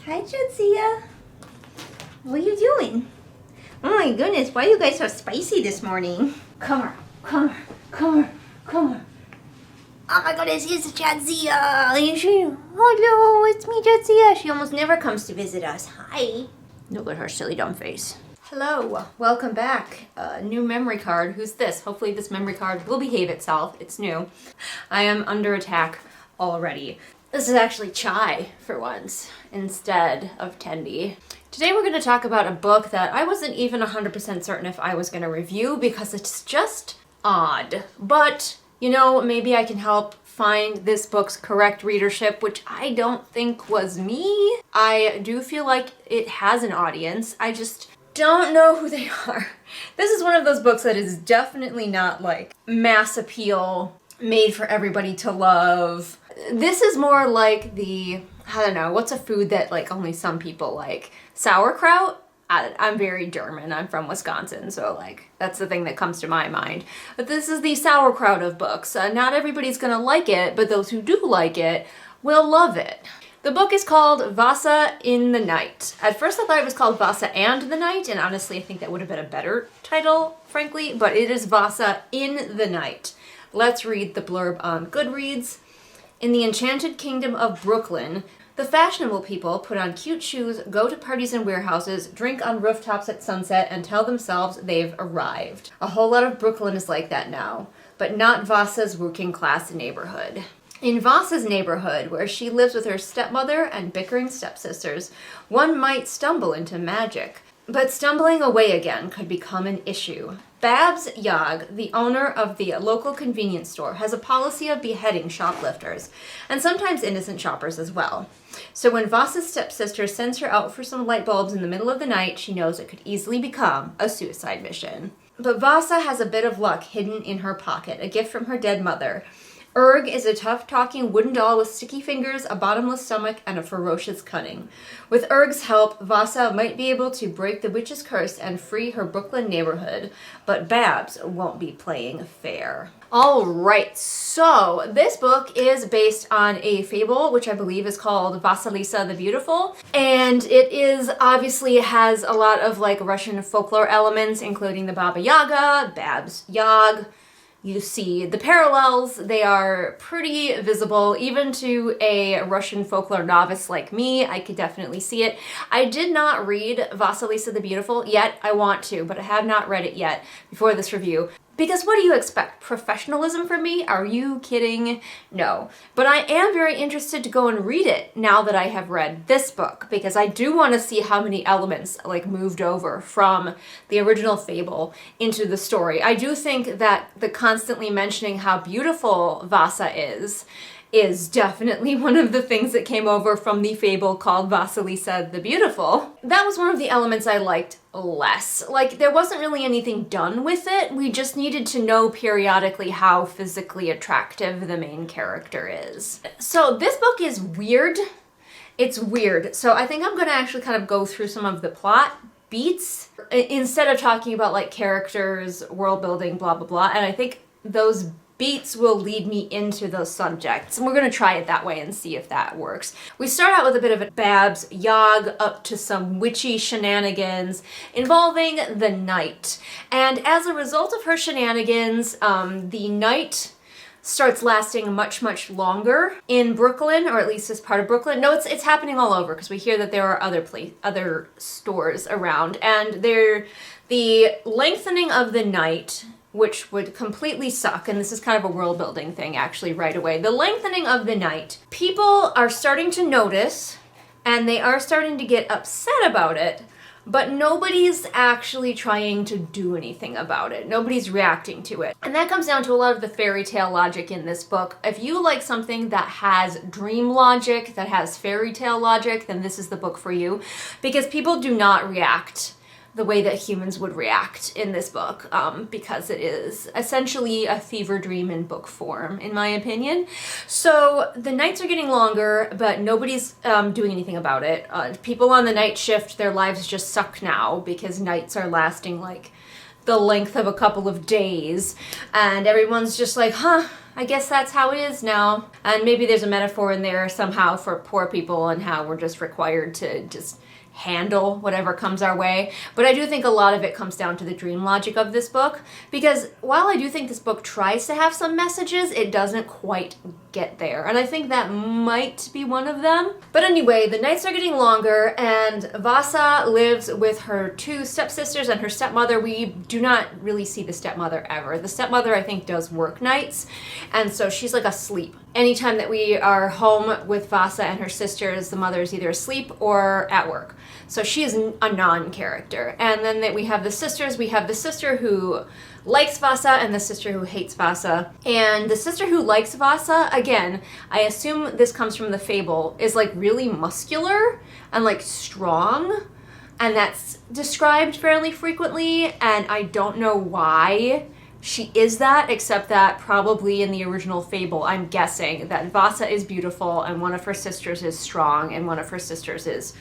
Hi, Jadzia. What are you doing? Oh my goodness, why are you guys so spicy this morning? Come here, come here, come here, come here. Oh my goodness, it's Jadzia. Hello, it's me, Jadzia. She almost never comes to visit us. Hi. Look at her silly dumb face. Hello, welcome back. New memory card. Who's this? Hopefully this memory card will behave itself. It's new. I am under attack already. This is actually Chai for once instead of Tendi. Today we're going to talk about a book that I wasn't even 100% certain if I was going to review because it's just odd. But, you know, maybe I can help find this book's correct readership, which I don't think was me. I do feel like it has an audience. I just don't know who they are. This is one of those books that is definitely not like mass appeal, made for everybody to love. This is more like the, I don't know, what's a food that like only some people like? Sauerkraut? I'm very German. I'm from Wisconsin, so like that's the thing that comes to my mind. But this is the sauerkraut of books. Not everybody's gonna like it, but those who do like it will love it. The book is called Vassa in the Night. At first I thought it was called Vassa and the Night, and honestly I think that would have been a better title, frankly, but it is Vassa in the Night. Let's read the blurb on Goodreads. In the enchanted kingdom of Brooklyn, the fashionable people put on cute shoes, go to parties and warehouses, drink on rooftops at sunset, and tell themselves they've arrived. A whole lot of Brooklyn is like that now, but not Vassa's working class neighborhood. In Vassa's neighborhood, where she lives with her stepmother and bickering stepsisters, one might stumble into magic. But stumbling away again could become an issue. Babs Yog, the owner of the local convenience store, has a policy of beheading shoplifters, and sometimes innocent shoppers as well. So when Vassa's stepsister sends her out for some light bulbs in the middle of the night, she knows it could easily become a suicide mission. But Vassa has a bit of luck hidden in her pocket, a gift from her dead mother. Erg is a tough-talking wooden doll with sticky fingers, a bottomless stomach, and a ferocious cunning. With Erg's help, Vassa might be able to break the witch's curse and free her Brooklyn neighborhood, but Babs won't be playing fair. Alright, so this book is based on a fable, which I believe is called Vassalisa the Beautiful, and it is obviously has a lot of like Russian folklore elements, including the Baba Yaga, Babs Yog. You see the parallels, they are pretty visible, even to a Russian folklore novice like me. I could definitely see it. I did not read Vassalisa the Beautiful yet. I want to, but I have not read it yet before this review. Because what do you expect? Professionalism from me? Are you kidding? No. But I am very interested to go and read it now that I have read this book, because I do want to see how many elements like moved over from the original fable into the story. I do think that the constantly mentioning how beautiful Vassa is definitely one of the things that came over from the fable called Vassalisa the Beautiful. That was one of the elements I liked less. Like, there wasn't really anything done with it. We just needed to know periodically how physically attractive the main character is. So this book is weird. It's weird. So I think I'm going to actually kind of go through some of the plot beats instead of talking about like characters, world building, blah, blah, blah. And I think those beats will lead me into those subjects. And we're going to try it that way and see if that works. We start out with a bit of a Babs Yog up to some witchy shenanigans involving the night. And as a result of her shenanigans, the night starts lasting much, much longer in Brooklyn, or at least as part of Brooklyn. No, it's happening all over because we hear that there are other stores around. And the lengthening of the night, which would completely suck, and this is kind of a world building thing actually right away. The lengthening of the night, people are starting to notice, and they are starting to get upset about it, but nobody's actually trying to do anything about it. Nobody's reacting to it. And that comes down to a lot of the fairy tale logic in this book. If you like something that has dream logic, that has fairy tale logic, then this is the book for you, because people do not react the way that humans would react in this book, because it is essentially a fever dream in book form, in my opinion. So the nights are getting longer, but nobody's doing anything about it. People on the night shift, their lives just suck now because nights are lasting like the length of a couple of days, and everyone's just like, huh, I guess that's how it is now. And maybe there's a metaphor in there somehow for poor people and how we're just required to just handle whatever comes our way. But I do think a lot of it comes down to the dream logic of this book, because while I do think this book tries to have some messages, it doesn't quite get there. And I think that might be one of them. But anyway, the nights are getting longer, and Vassa lives with her 2 stepsisters and her stepmother. We do not really see the stepmother ever. The stepmother, I think, does work nights, and so she's like asleep. Anytime that we are home with Vassa and her sisters, the mother is either asleep or at work. So she is a non-character. And then that we have the sisters. We have the sister who likes Vassa and the sister who hates Vassa. And the sister who likes Vassa, again, I assume this comes from the fable, is like really muscular and like strong. And that's described fairly frequently. And I don't know why she is that, except that probably in the original fable, I'm guessing that Vassa is beautiful and one of her sisters is strong and one of her sisters is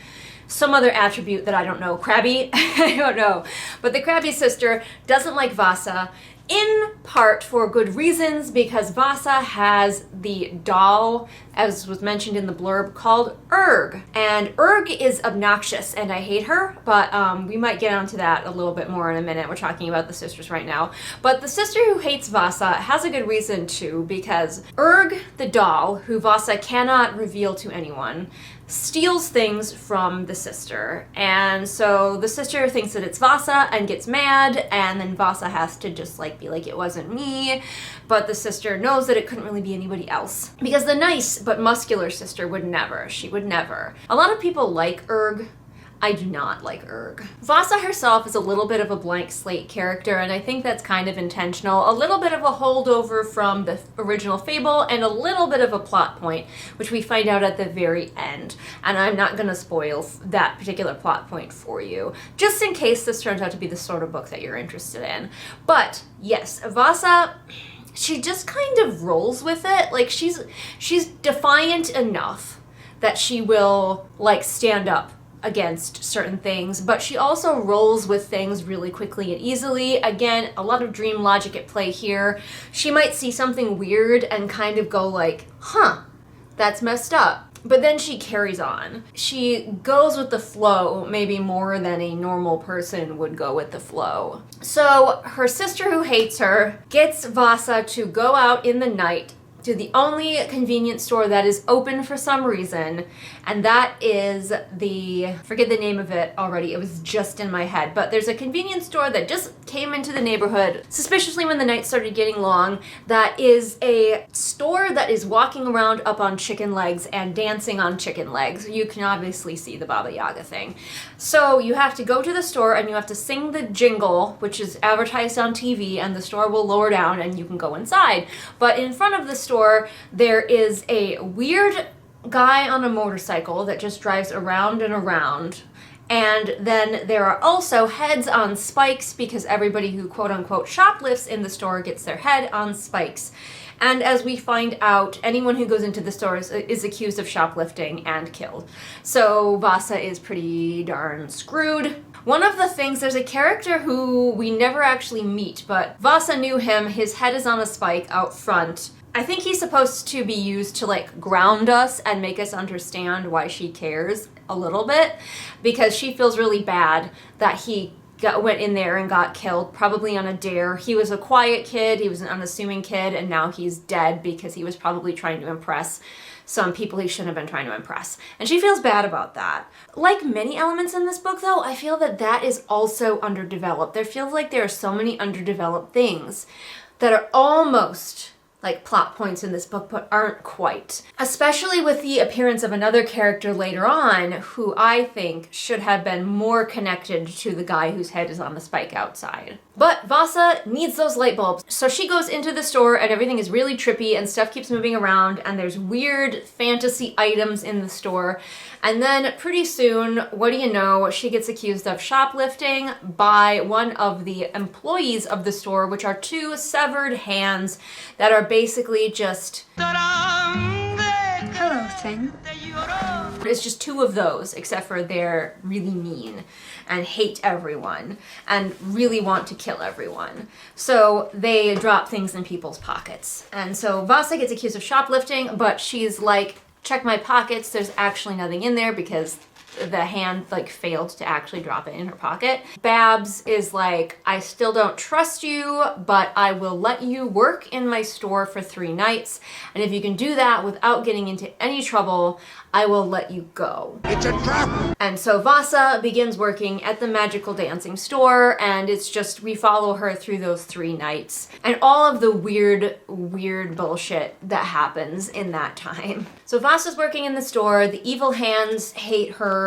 some other attribute that I don't know. Crabby? I don't know. But the crabby sister doesn't like Vassa, in part for good reasons, because Vassa has the doll, as was mentioned in the blurb, called Erg. And Erg is obnoxious, and I hate her, but we might get onto that a little bit more in a minute. We're talking about the sisters right now. But the sister who hates Vassa has a good reason too, because Erg, the doll, who Vassa cannot reveal to anyone, steals things from the sister. And so the sister thinks that it's Vassa and gets mad, and then Vassa has to just like be like, it wasn't me. But the sister knows that it couldn't really be anybody else, because the nice but muscular sister would never. She would never. A lot of people like Erg. I do not like Erg. Vassa herself is a little bit of a blank slate character, and I think that's kind of intentional. A little bit of a holdover from the original fable, and a little bit of a plot point, which we find out at the very end. And I'm not going to spoil that particular plot point for you, just in case this turns out to be the sort of book that you're interested in. But yes, Vassa, she just kind of rolls with it. Like, she's defiant enough that she will like stand up against certain things, but she also rolls with things really quickly and easily. Again, a lot of dream logic at play here. She might see something weird and kind of go like, huh, that's messed up. But then she carries on. She goes with the flow maybe more than a normal person would go with the flow. So her sister who hates her gets Vassa to go out in the night to the only convenience store that is open for some reason, and that is forget the name of it already, it was just in my head, but there's a convenience store that just came into the neighborhood suspiciously when the night started getting long, that is a store that is walking around up on chicken legs and dancing on chicken legs. You can obviously see the Baba Yaga thing. So you have to go to the store and you have to sing the jingle, which is advertised on TV, and the store will lower down and you can go inside. But in front of the store there is a weird guy on a motorcycle that just drives around and around. And then there are also heads on spikes, because everybody who quote-unquote shoplifts in the store gets their head on spikes. And as we find out, anyone who goes into the store is accused of shoplifting and killed. So Vassa is pretty darn screwed. One of the things, there's a character who we never actually meet, but Vassa knew him. His head is on a spike out front. I think he's supposed to be used to like ground us and make us understand why she cares a little bit, because she feels really bad that he went in there and got killed, probably on a dare. He was a quiet kid, he was an unassuming kid, and now he's dead because he was probably trying to impress some people he shouldn't have been trying to impress. And she feels bad about that. Like many elements in this book though, I feel that that is also underdeveloped. There feels like there are so many underdeveloped things that are almost like plot points in this book, but aren't quite. Especially with the appearance of another character later on, who I think should have been more connected to the guy whose head is on the spike outside. But Vassa needs those light bulbs. So she goes into the store and everything is really trippy and stuff keeps moving around and there's weird fantasy items in the store. And then pretty soon, what do you know, she gets accused of shoplifting by one of the employees of the store, which are two severed hands that are basically just... Hello, thing. It's just two of those, except for they're really mean and hate everyone and really want to kill everyone. So they drop things in people's pockets. And so Vassa gets accused of shoplifting, but she's like, check my pockets, there's actually nothing in there because the hand like failed to actually drop it in her pocket. Babs is like, I still don't trust you, but I will let you work in my store for 3 nights. And if you can do that without getting into any trouble, I will let you go. It's a trap! And so Vassa begins working at the magical dancing store, and it's just, we follow her through those 3 nights and all of the weird bullshit that happens in that time. So Vassa's working in the store, the evil hands hate her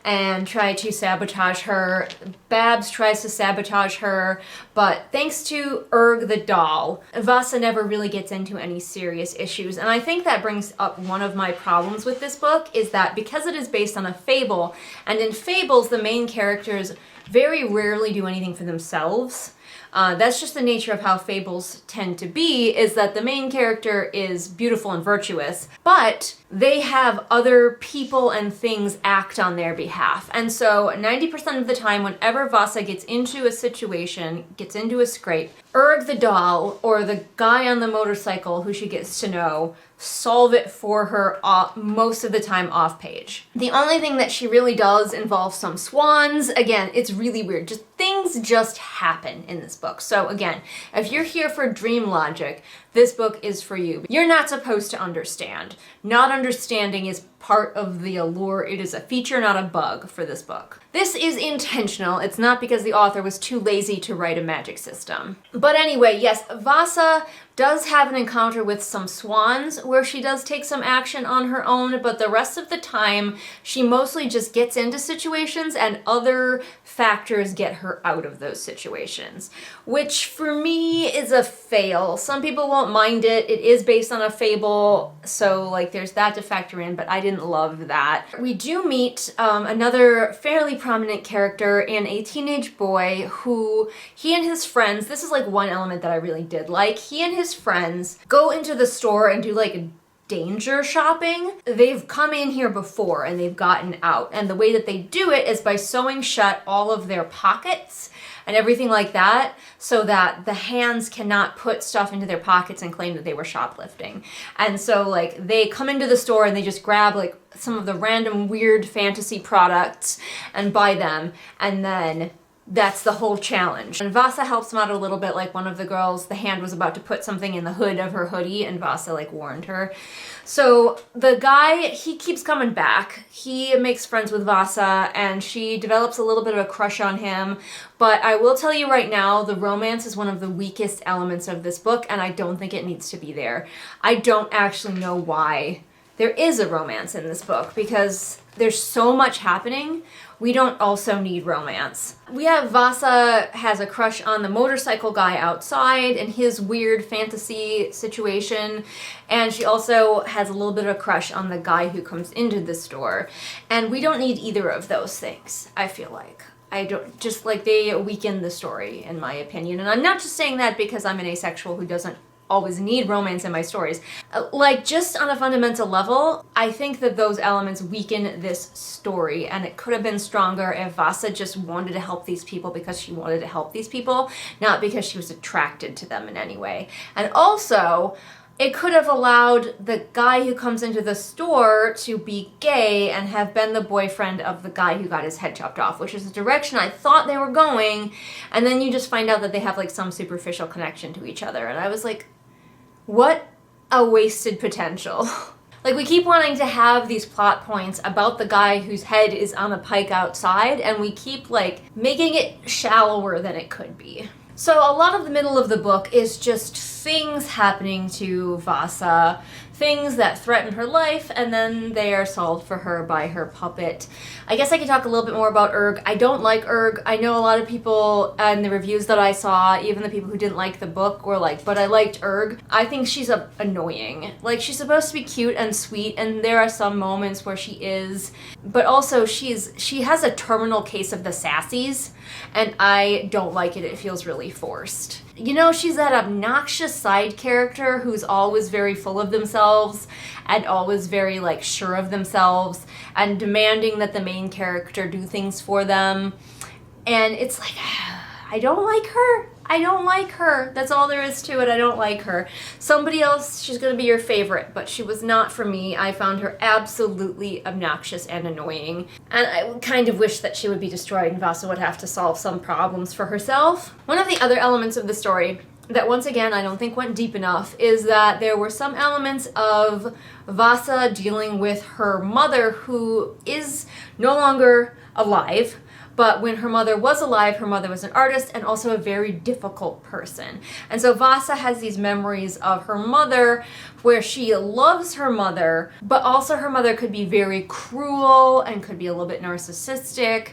and try to sabotage her. Babs tries to sabotage her, but thanks to Erg the doll, Vassa never really gets into any serious issues. And I think that brings up one of my problems with this book, is that because it is based on a fable, and in fables the main characters very rarely do anything for themselves. That's just the nature of how fables tend to be, is that the main character is beautiful and virtuous, but they have other people and things act on their behalf. And so 90% of the time, whenever Vassa gets into a situation, gets into a scrape, Erg the doll or the guy on the motorcycle who she gets to know solve it for her most of the time off page. The only thing that she really does involves some swans. Again, it's really weird. Just things just happen in this book. So again, if you're here for dream logic, this book is for you. You're not supposed to understand. Not understanding is part of the allure. It is a feature, not a bug for this book. This is intentional. It's not because the author was too lazy to write a magic system. But anyway, yes, Vassa does have an encounter with some swans where she does take some action on her own, but the rest of the time she mostly just gets into situations and other factors get her out of those situations, which for me is a fail. Some people won't mind it. It is based on a fable, so like there's that to factor in, but I didn't love that. We do meet another fairly prominent character in a teenage boy who, he and his friends, this is like one element that I really did like, he and his friends go into the store and do like danger shopping. They've come in here before and they've gotten out, and the way that they do it is by sewing shut all of their pockets and everything like that, so that the hands cannot put stuff into their pockets and claim that they were shoplifting. And so like they come into the store and they just grab like some of the random weird fantasy products and buy them, and then that's the whole challenge. And Vassa helps them out a little bit. Like one of the girls, the hand was about to put something in the hood of her hoodie and Vassa like warned her. So the guy, he keeps coming back. He makes friends with Vassa and she develops a little bit of a crush on him. But I will tell you right now, the romance is one of the weakest elements of this book, and I don't think it needs to be there. I don't actually know why there is a romance in this book, because there's so much happening. We don't also need romance. We have Vassa has a crush on the motorcycle guy outside and his weird fantasy situation. And she also has a little bit of a crush on the guy who comes into the store. And we don't need either of those things, I feel like. I don't, just like they weaken the story in my opinion. And I'm not just saying that because I'm an asexual who doesn't always need romance in my stories. Like, just on a fundamental level, I think that those elements weaken this story, and it could have been stronger if Vassa just wanted to help these people because she wanted to help these people, not because she was attracted to them in any way. And also, it could have allowed the guy who comes into the store to be gay and have been the boyfriend of the guy who got his head chopped off, which is the direction I thought they were going, and then you just find out that they have like some superficial connection to each other, and I was like, what a wasted potential. Like, we keep wanting to have these plot points about the guy whose head is on a pike outside, and we keep like making it shallower than it could be. So a lot of the middle of the book is just things happening to Vassa, things that threaten her life, and then they are solved for her by her puppet. I guess I could talk a little bit more about Erg. I don't like Erg. I know a lot of people in the reviews that I saw, even the people who didn't like the book, were like, but I liked Erg. I think she's annoying. Like, she's supposed to be cute and sweet, and there are some moments where she is, but also she has a terminal case of the sassies, and I don't like it. It feels really forced. you know, she's that obnoxious side character who's always very full of themselves and always very, like, sure of themselves and demanding that the main character do things for them. And it's like, I don't like her. I don't like her. That's all there is to it. I don't like her. Somebody else, she's going to be your favorite, but she was not for me. I found her absolutely obnoxious and annoying. And I kind of wish that she would be destroyed and Vassa would have to solve some problems for herself. One of the other elements of the story that, once again, I don't think went deep enough is that there were some elements of Vassa dealing with her mother, who is no longer alive. But when her mother was alive, her mother was an artist and also a very difficult person. And so Vassa has these memories of her mother where she loves her mother, but also her mother could be very cruel and could be a little bit narcissistic.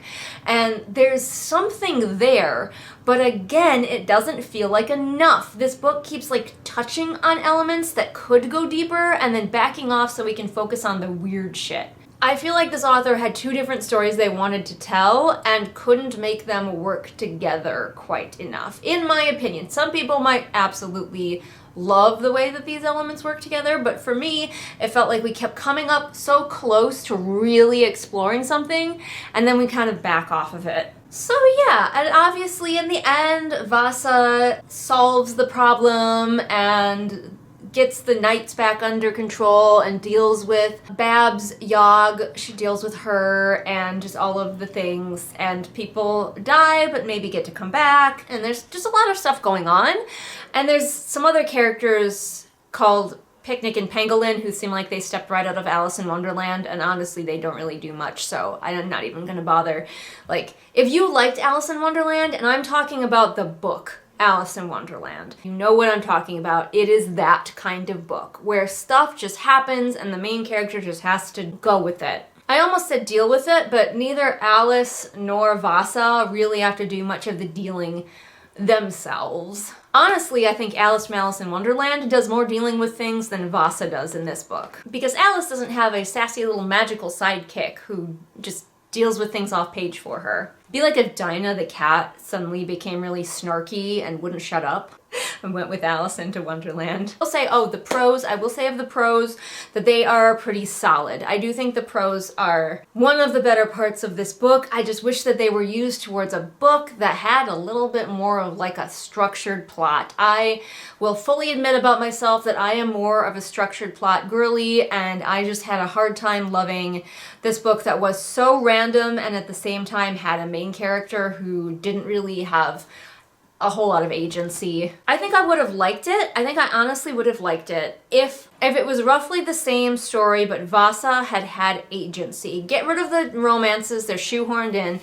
And there's something there, but again, it doesn't feel like enough. This book keeps like touching on elements that could go deeper and then backing off so we can focus on the weird shit. I feel like this author had two different stories they wanted to tell and couldn't make them work together quite enough, in my opinion. Some people might absolutely love the way that these elements work together, but for me, it felt like we kept coming up so close to really exploring something, and then we kind of back off of it. So yeah, and obviously in the end, Vassa solves the problem and gets the knights back under control and deals with Babs Yogg. She deals with her and just all of the things, and people die but maybe get to come back, and there's just a lot of stuff going on. And there's some other characters called Picnic and Pangolin who seem like they stepped right out of Alice in Wonderland, and honestly they don't really do much, so I'm not even gonna bother. Like, if you liked Alice in Wonderland, and I'm talking about the book Alice in Wonderland, you know what I'm talking about. It is that kind of book where stuff just happens and the main character just has to go with it. I almost said deal with it, but neither Alice nor Vassa really have to do much of the dealing themselves. Honestly, I think Alice from Alice in Wonderland does more dealing with things than Vassa does in this book. Because Alice doesn't have a sassy little magical sidekick who just deals with things off page for her. It'd be like if Dinah the cat suddenly became really snarky and wouldn't shut up and went with Alice into Wonderland. I'll say, I will say of the prose that they are pretty solid. I do think the prose are one of the better parts of this book. I just wish that they were used towards a book that had a little bit more of like a structured plot. I will fully admit about myself that I am more of a structured plot girly, and I just had a hard time loving this book that was so random and at the same time had a main character who didn't really have a whole lot of agency. I think I would have liked it. I think I honestly would have liked it if it was roughly the same story, but Vassa had agency. Get rid of the romances, they're shoehorned in.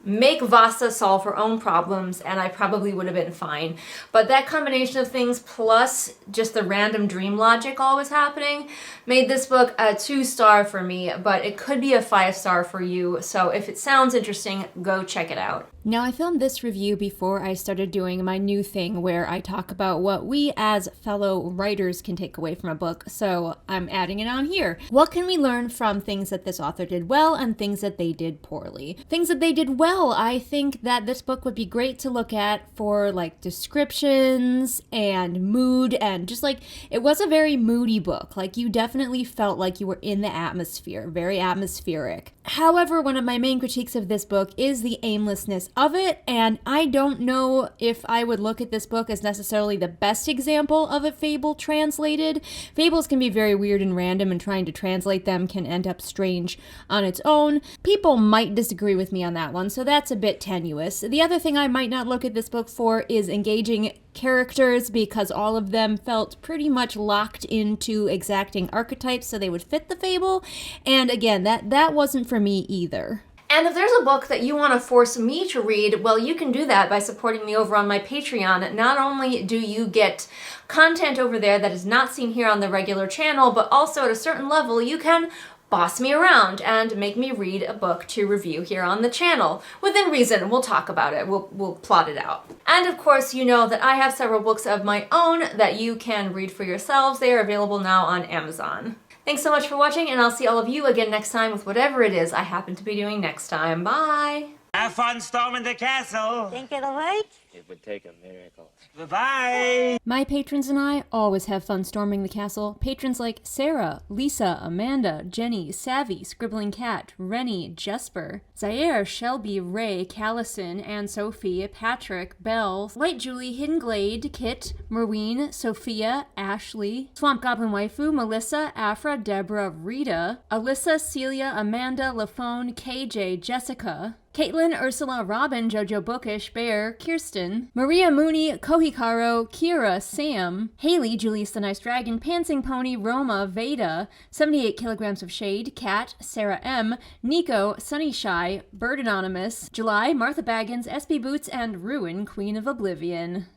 Make Vassa solve her own problems, and I probably would have been fine. But that combination of things, plus just the random dream logic always happening, made this book a 2-star for me, but it could be a 5-star for you. So if it sounds interesting, go check it out. Now, I filmed this review before I started doing my new thing where I talk about what we as fellow writers can take away from a book, so I'm adding it on here. What can we learn from things that this author did well and things that they did poorly? Things that they did well, I think that this book would be great to look at for like descriptions and mood, and just like, it was a very moody book. Like, you definitely felt like you were in the atmosphere, very atmospheric. However, one of my main critiques of this book is the aimlessness of it, and I don't know if I would look at this book as necessarily the best example of a fable translated. Fables can be very weird and random, and trying to translate them can end up strange on its own. People might disagree with me on that one, so that's a bit tenuous. The other thing I might not look at this book for is engaging characters, because all of them felt pretty much locked into exacting archetypes so they would fit the fable, and again, that wasn't for me either. And if there's a book that you want to force me to read, well, you can do that by supporting me over on my Patreon. Not only do you get content over there that is not seen here on the regular channel, but also at a certain level you can boss me around and make me read a book to review here on the channel. Within reason, we'll talk about it, we'll plot it out. And of course, you know that I have several books of my own that you can read for yourselves. They are available now on Amazon. Thanks so much for watching, and I'll see all of you again next time with whatever it is I happen to be doing next time. Bye! Have fun storming the castle. Think it'll work? It would take a miracle. Bye-bye. My patrons and I always have fun storming the castle. Patrons like Sarah, Lisa, Amanda, Jenny, Savvy, Scribbling Cat, Rennie, Jesper, Zaire, Shelby, Ray, Callison, Anne Sophie, Patrick, Belle, Light Julie, Hidden Glade, Kit, Merween, Sophia, Ashley, Swamp Goblin Waifu, Melissa, Afra, Deborah, Rita, Alyssa, Celia, Amanda, Lafone, KJ, Jessica, Caitlin, Ursula, Robin, Jojo Bookish, Bear, Kirsten, Maria Mooney, Kohikaro, Kira, Sam, Haley, Julius the Nice Dragon, Pansing Pony, Roma, Veda, 78 Kilograms of Shade, Kat, Sarah M, Nico, Sunny Shy, Bird Anonymous, July, Martha Baggins, SB Boots, and Ruin, Queen of Oblivion.